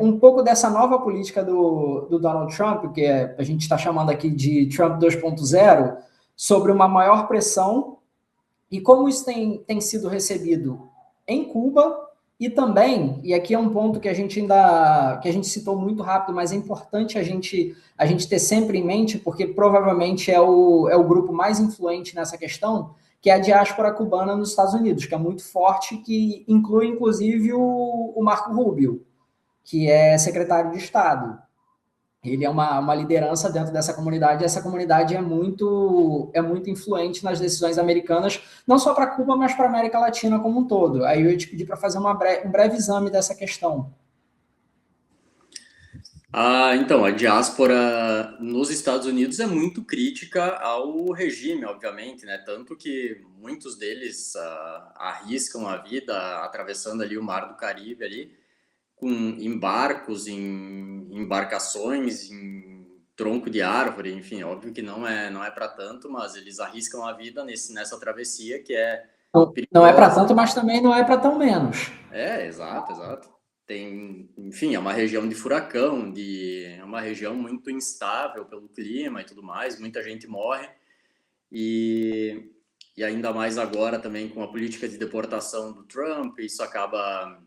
um pouco dessa nova política do Donald Trump, que a gente está chamando aqui de Trump 2.0, sobre uma maior pressão e como isso tem sido recebido em Cuba e também, e aqui é um ponto que a gente citou muito rápido, mas é importante a gente ter sempre em mente, porque provavelmente é o grupo mais influente nessa questão, que é a diáspora cubana nos Estados Unidos, que é muito forte, que inclui inclusive o Marco Rubio, que é secretário de Estado. Ele é uma liderança dentro dessa comunidade, e essa comunidade é muito influente nas decisões americanas, não só para Cuba, mas para a América Latina como um todo. Aí eu ia te pedir para fazer um breve exame dessa questão. Então, a diáspora nos Estados Unidos é muito crítica ao regime, obviamente, né? Tanto que muitos deles arriscam a vida atravessando ali o Mar do Caribe ali, em barcos, em embarcações, em tronco de árvore, enfim, óbvio que não é para tanto, mas eles arriscam a vida nessa travessia que é Não é para perigosa. tanto, mas também não é para tão menos. Exato, exato. Enfim, é uma região de furacão, é uma região muito instável pelo clima e tudo mais, muita gente morre e, e ainda mais agora também com a política de deportação do Trump, isso acaba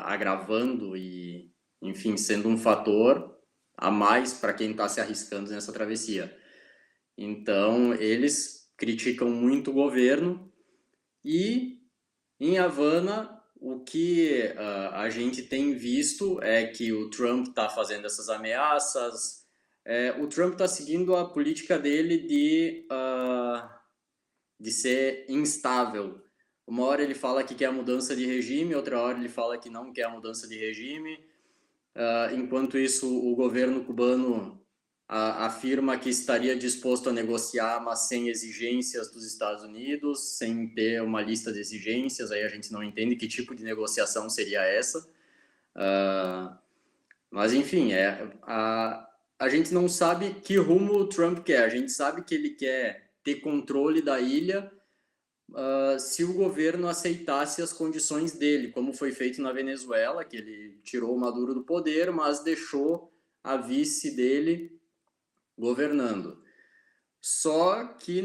agravando e, enfim, sendo um fator a mais para quem está se arriscando nessa travessia. Então, eles criticam muito o governo e em Havana, o que a gente tem visto é que o Trump está fazendo essas ameaças. O Trump está seguindo a política dele de ser instável. Uma hora ele fala que quer a mudança de regime, outra hora ele fala que não quer a mudança de regime. Enquanto isso, o governo cubano afirma que estaria disposto a negociar, mas sem exigências dos Estados Unidos, sem ter uma lista de exigências. Aí a gente não entende que tipo de negociação seria essa. Mas, enfim, a gente não sabe que rumo o Trump quer. A gente sabe que ele quer ter controle da ilha se o governo aceitasse as condições dele, como foi feito na Venezuela, que ele tirou o Maduro do poder, mas deixou a vice dele governando. Só que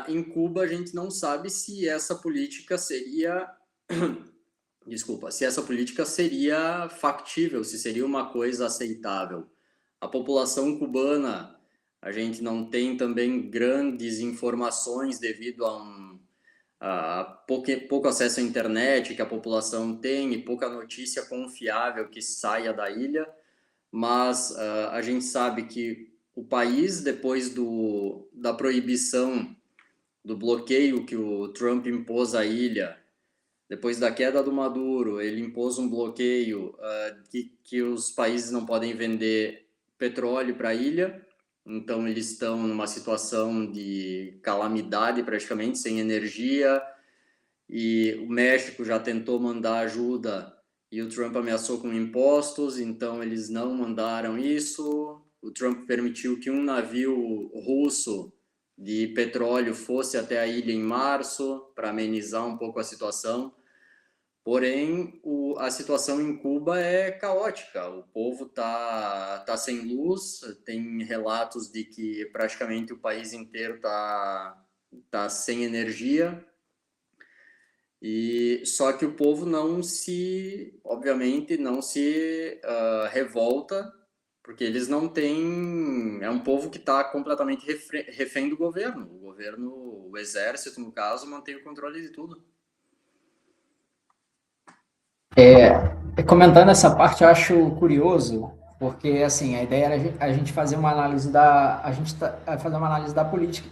em Cuba a gente não sabe se essa política seria desculpa, se essa política seria factível, se seria uma coisa aceitável. A população cubana, a gente não tem também grandes informações devido a pouco acesso à internet que a população tem e pouca notícia confiável que saia da ilha, mas a gente sabe que o país, depois da proibição, do bloqueio que o Trump impôs à ilha, depois da queda do Maduro, ele impôs um bloqueio que os países não podem vender petróleo para a ilha, então eles estão numa situação de calamidade praticamente, sem energia, e o México já tentou mandar ajuda e o Trump ameaçou com impostos, então eles não mandaram isso. O Trump permitiu que um navio russo de petróleo fosse até a ilha em março para amenizar um pouco a situação. Porém, a situação em Cuba é caótica. O povo tá sem luz, tem relatos de que praticamente o país inteiro tá sem energia. E só que o povo obviamente, não se revolta, porque eles não têm. É um povo que está completamente refém do governo. O governo, o exército, no caso, mantém o controle de tudo. Comentando essa parte, eu acho curioso, porque assim a ideia era a gente fazer uma análise fazer uma análise da política,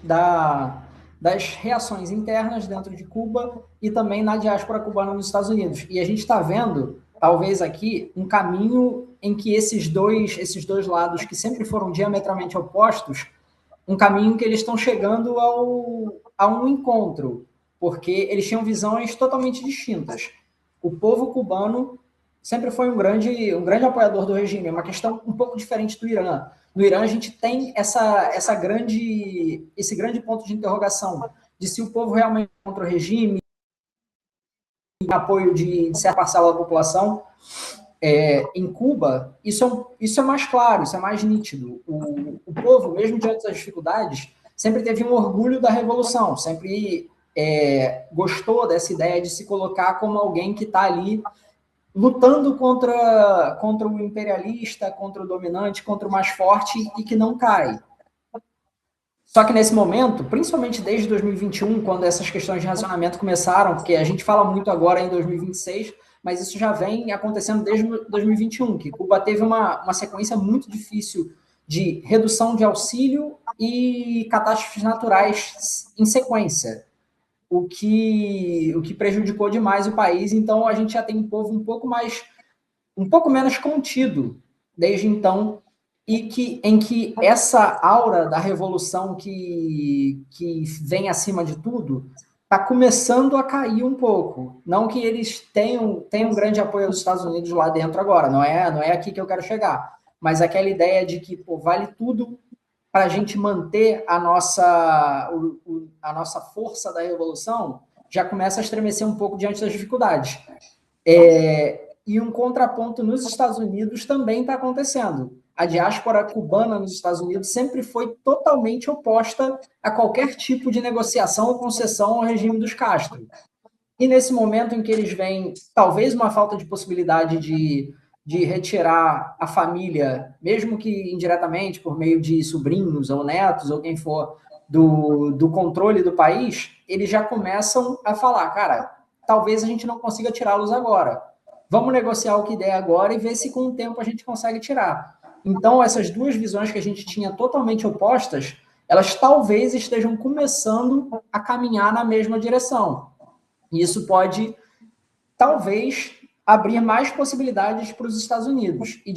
das reações internas dentro de Cuba e também na diáspora cubana nos Estados Unidos. E a gente está vendo, talvez aqui, um caminho em que esses dois lados que sempre foram diametralmente opostos, um caminho que eles estão chegando a um encontro, porque eles tinham visões totalmente distintas. O povo cubano sempre foi um grande apoiador do regime. É uma questão um pouco diferente do Irã. No Irã, a gente tem esse grande ponto de interrogação de se o povo realmente é contra o regime, apoio de certa parcela da população. Em Cuba, isso é mais claro, isso é mais nítido. O povo, mesmo diante das dificuldades, sempre teve um orgulho da revolução, sempre gostou dessa ideia de se colocar como alguém que está ali lutando contra o imperialista, contra o dominante, contra o mais forte e que não cai. Só que nesse momento, principalmente desde 2021, quando essas questões de racionamento começaram, porque a gente fala muito agora em 2026, mas isso já vem acontecendo desde 2021, que Cuba teve uma sequência muito difícil de redução de auxílio e catástrofes naturais em sequência, o que prejudicou demais o país. Então a gente já tem um povo um pouco menos contido desde então, e em que essa aura da revolução que vem acima de tudo está começando a cair um pouco. Não que eles tenham um grande apoio dos Estados Unidos lá dentro agora, não é aqui que eu quero chegar, mas aquela ideia de que vale tudo para a gente manter a nossa força da revolução já começa a estremecer um pouco diante das dificuldades. E um contraponto nos Estados Unidos também está acontecendo. A diáspora cubana nos Estados Unidos sempre foi totalmente oposta a qualquer tipo de negociação ou concessão ao regime dos Castro. E nesse momento em que eles veem talvez uma falta de possibilidade de retirar a família, mesmo que indiretamente, por meio de sobrinhos ou netos ou quem for, do controle do país, eles já começam a falar, cara, talvez a gente não consiga tirá-los agora. Vamos negociar o que der agora e ver se com o tempo a gente consegue tirar. Então, essas duas visões que a gente tinha totalmente opostas, elas talvez estejam começando a caminhar na mesma direção. E isso pode, talvez, abrir mais possibilidades para os Estados Unidos. E